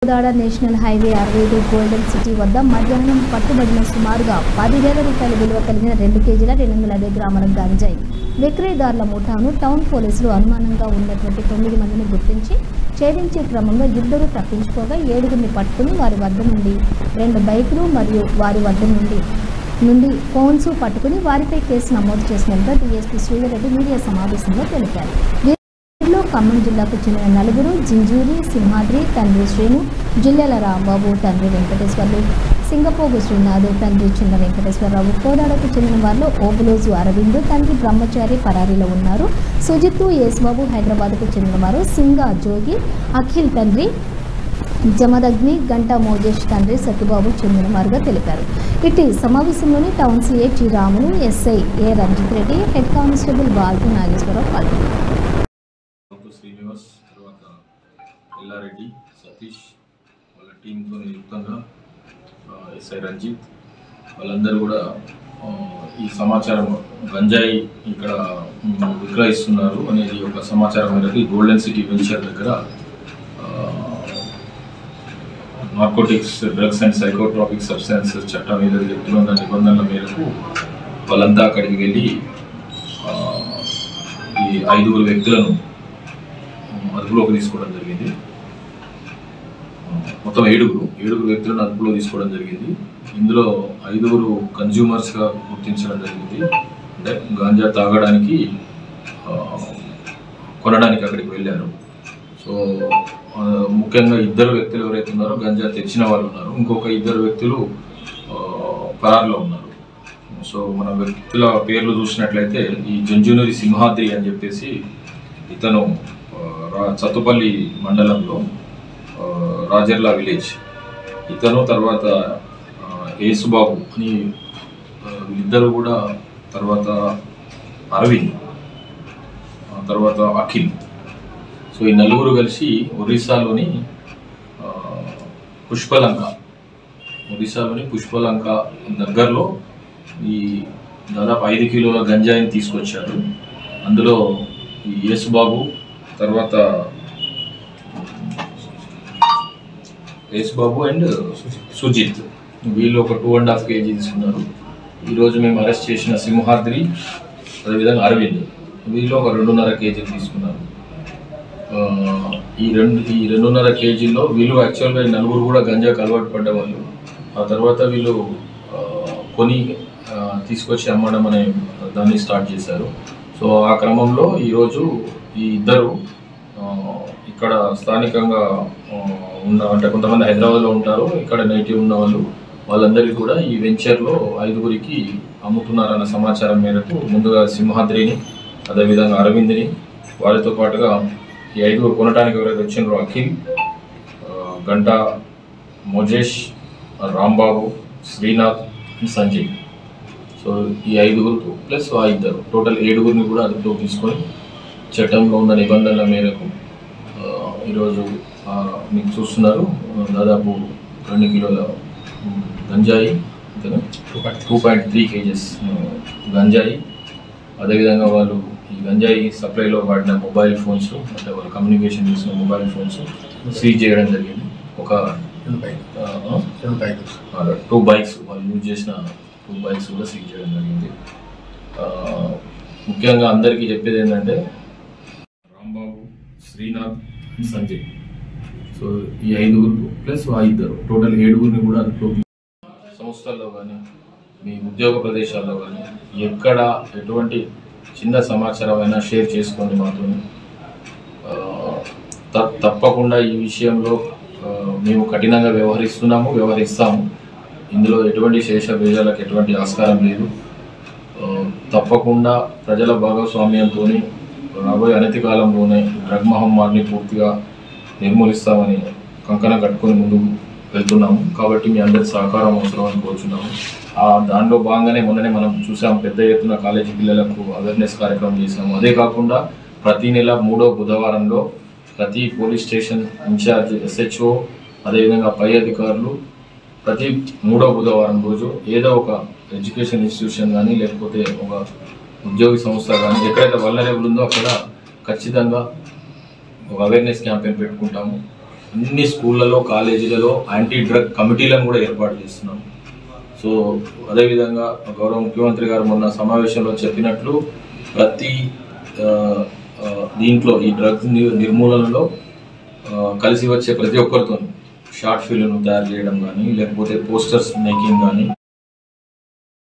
Kodad national highway 65 golden city వద్ద మధ్యాహ్నం పట్టుబడిన సుమారుగా 10,000 రూపాయల విలువ కలిగిన 2 కేజీల 250 గ్రాముల గంజాయి విక్రయదారుల ముఠాను టౌన్ పోలీసులు అనుమానంగా ఉన్నటువంటి 9 మందిని గుర్తించి ఛేదించే క్రమంలో ఇద్దరు తప్పించుకోగా 7గురిని పట్టుకుని వారి వద్ద నుండి 2 బైకులు మరియు వారి వద్ద నుండి ఫోన్స్ పట్టుకుని వారిపై కేసు నమోదు చేసినట్లుగా డీఎస్పీ శ్రీధర్రెడ్డి మీడియా సమావేశంలో తెలిపారు. వీరిలో ఖమ్మం జిల్లాకు చెందిన 4 జింజూరి సింహాద్రి తండ్రి శ్రీను, జిల్లాల రాంబాబు తండ్రి వెంకటేశ్వర్లు, సింగపోగు శ్రీనాథ్ తండ్రి చిన్న వెంకటేశ్వరరావు. కోదాడకు చెందిన వారిలో ఓబులోజు అరవింద్ తండ్రి బ్రహ్మచారి పరారీలో ఉన్నారు. సుజిత్తు యేసుబాబు హైదరాబాద్కు చెందిన వారు. సింగా జోగి అఖిల్ తండ్రి జమదగ్ని, గంటా మోజేష్ తండ్రి సత్యబాబు చెందినవారుగా తెలిపారు. ఇటు సమావేశంలోని town CI T Ramulu, SI A Ranjith Reddy, head constable బాల్కు నాగేశ్వరరావు పాల్గొన్నారు. శ్రీనివాస్ తర్వాత ఎల్లారెడ్డి సతీష్ వాళ్ళ టీంతో యుక్తంగా ఎస్ఐ రంజిత్ వాళ్ళందరూ కూడా ఈ సమాచారం గంజాయి ఇక్కడ విక్రయిస్తున్నారు అనేది ఒక సమాచారం మేరకు గోల్డెన్ సిటీ వెంచర్ దగ్గర narcotics drugs and psychotropic substances చట్టం ఏదైతే చెప్తున్న నిబంధనల మేరకు వాళ్ళంతా అక్కడికి వెళ్ళి ఈ 5 వ్యక్తులను అదుపులోకి తీసుకోవడం జరిగింది. మొత్తం 7 వ్యక్తులను అదుపులో తీసుకోవడం జరిగింది. ఇందులో 5 కన్జ్యూమర్స్గా గుర్తించడం జరిగింది. అంటే గాంజా తాగడానికి కొనడానికి అక్కడికి వెళ్ళారు. సో ముఖ్యంగా 2 వ్యక్తులు ఎవరైతే ఉన్నారో గంజా తెచ్చిన వాళ్ళు ఉన్నారు. ఇంకొక 2 వ్యక్తులు పరారులో ఉన్నారు. సో మన వ్యక్తుల పేర్లు చూసినట్లయితే ఈ జంజునూరి సింహాద్రి అని చెప్పేసి ఇతను చత్తుపల్లి మండలంలో రాజర్లా విలేజ్ ఇతను, తర్వాత యేసుబాబు అని వీళ్ళిద్దరు కూడా, తర్వాత అరవింద్, తర్వాత అఖిల్. సో ఈ 4 కలిసి ఒరిస్సాలోని పుష్పలంక దగ్గరలో ఈ దాదాపు 5 కిలోల గంజాయిని తీసుకొచ్చారు. అందులో ఈ యేసుబాబు, తర్వాత యేసుబాబు అండ్ సుజిత్ వీళ్ళు ఒక 2.5 kg తీసుకున్నారు. ఈరోజు మేము అరెస్ట్ చేసిన సింహాద్రి అదేవిధంగా అరవింద్ వీళ్ళు ఒక 2.5 kg తీసుకున్నారు. ఈ 2.5 kgలో వీళ్ళు యాక్చువల్గా 4 కూడా గంజాకి అలవాటు పడ్డవాళ్ళు. ఆ తర్వాత వీళ్ళు కొని తీసుకొచ్చి అమ్మడం అనే దాన్ని స్టార్ట్ చేశారు. సో ఆ క్రమంలో ఈరోజు ఈ 2 ఇక్కడ స్థానికంగా అంటే కొంతమంది హైదరాబాద్లో ఉంటారు, ఇక్కడ నేటివ్ ఉన్న వాళ్ళందరికీ కూడా ఈ వెంచర్లో 5గురికి అమ్ముతున్నారన్న సమాచారం మేరకు ముందుగా సింహాద్రిని, అదేవిధంగా అరవింద్ని, వారితో పాటుగా ఈ 5 కొనడానికి ఎవరైతే వచ్చినారో అఖిల్, గంటా మోజేష్, రాంబాబు, శ్రీనాథ్, సంజయ్. సో ఈ 5 ప్లస్ ఆ 2 టోటల్ 7 కూడా అదుపులో తీసుకొని చట్టంలో ఉన్న నిబంధనల మేరకు ఈరోజు మీకు చూస్తున్నారు దాదాపు 2 కిలోల గంజాయి, 2.3 kgs గంజాయి. అదేవిధంగా వాళ్ళు ఈ గంజాయి సప్లైలో వాడిన మొబైల్ ఫోన్స్, అంటే వాళ్ళు కమ్యూనికేషన్ చేసిన మొబైల్ ఫోన్స్ సీజ్ చేయడం జరిగింది. ఒక 2 బైక్స్ వాళ్ళు యూజ్ చేసిన 2 బైక్స్ కూడా సీజ్ చేయడం జరిగింది. ముఖ్యంగా అందరికీ చెప్పేది ఏంటంటే రాంబాబు, శ్రీనాథ్, సంజయ్. సో ఈ 5 ప్లస్ ఆ 2 టోటల్ 7 కూడా అదుపులో సంస్థల్లో కానీ మీ ఉద్యోగ ప్రదేశాల్లో కానీ ఎక్కడ ఎటువంటి చిన్న సమాచారం అయినా షేర్ చేసుకోండి మాతో. తప్పకుండా ఈ విషయంలో మేము కఠినంగా వ్యవహరిస్తాము. ఇందులో ఎటువంటి శేషభేజాలకు ఎటువంటి ఆస్కారం లేదు. తప్పకుండా ప్రజల భాగస్వామ్యంతో రాబోయే అనతి కాలంలోనే డ్రగ్ మహమ్మారిని పూర్తిగా నిర్మూలిస్తామని కంకణం కట్టుకొని ముందుకు వెళ్తున్నాము. కాబట్టి మీ అందరి సహకారం అవసరం అని కోరుచున్నాము. దానిలో భాగంగానే మొన్ననే మనం చూసాము, పెద్ద ఎత్తున కాలేజీ పిల్లలకు అవేర్నెస్ కార్యక్రమం చేసాము. అదే కాకుండా ప్రతి నెల 3వ బుధవారంలో ప్రతి పోలీస్ స్టేషన్ ఇన్ఛార్జ్ SHO అదేవిధంగా పై అధికారులు ప్రతి 3వ బుధవారం రోజు ఏదో ఒక ఎడ్యుకేషన్ ఇన్స్టిట్యూషన్ కానీ లేకపోతే ఒక ఉద్యోగ సంస్థ కానీ ఎక్కడైతే వల్నరబుల్ ఉందో అక్కడ ఖచ్చితంగా ఒక అవేర్నెస్ క్యాంపెయిన్ పెట్టుకుంటాము. అన్ని స్కూళ్ళలో కాలేజీలలో యాంటీ డ్రగ్ కమిటీలను కూడా ఏర్పాటు చేస్తున్నాం. సో అదేవిధంగా గౌరవ ముఖ్యమంత్రి గారు మొన్న సమావేశంలో చెప్పినట్లు ప్రతి దీంట్లో ఈ డ్రగ్స్ నిర్మూలనలో కలిసి వచ్చే ప్రతి ఒక్కరితో షార్ట్ ఫిల్మ్ను తయారు చేయడం కానీ, లేకపోతే పోస్టర్స్ మేకింగ్ కానీ,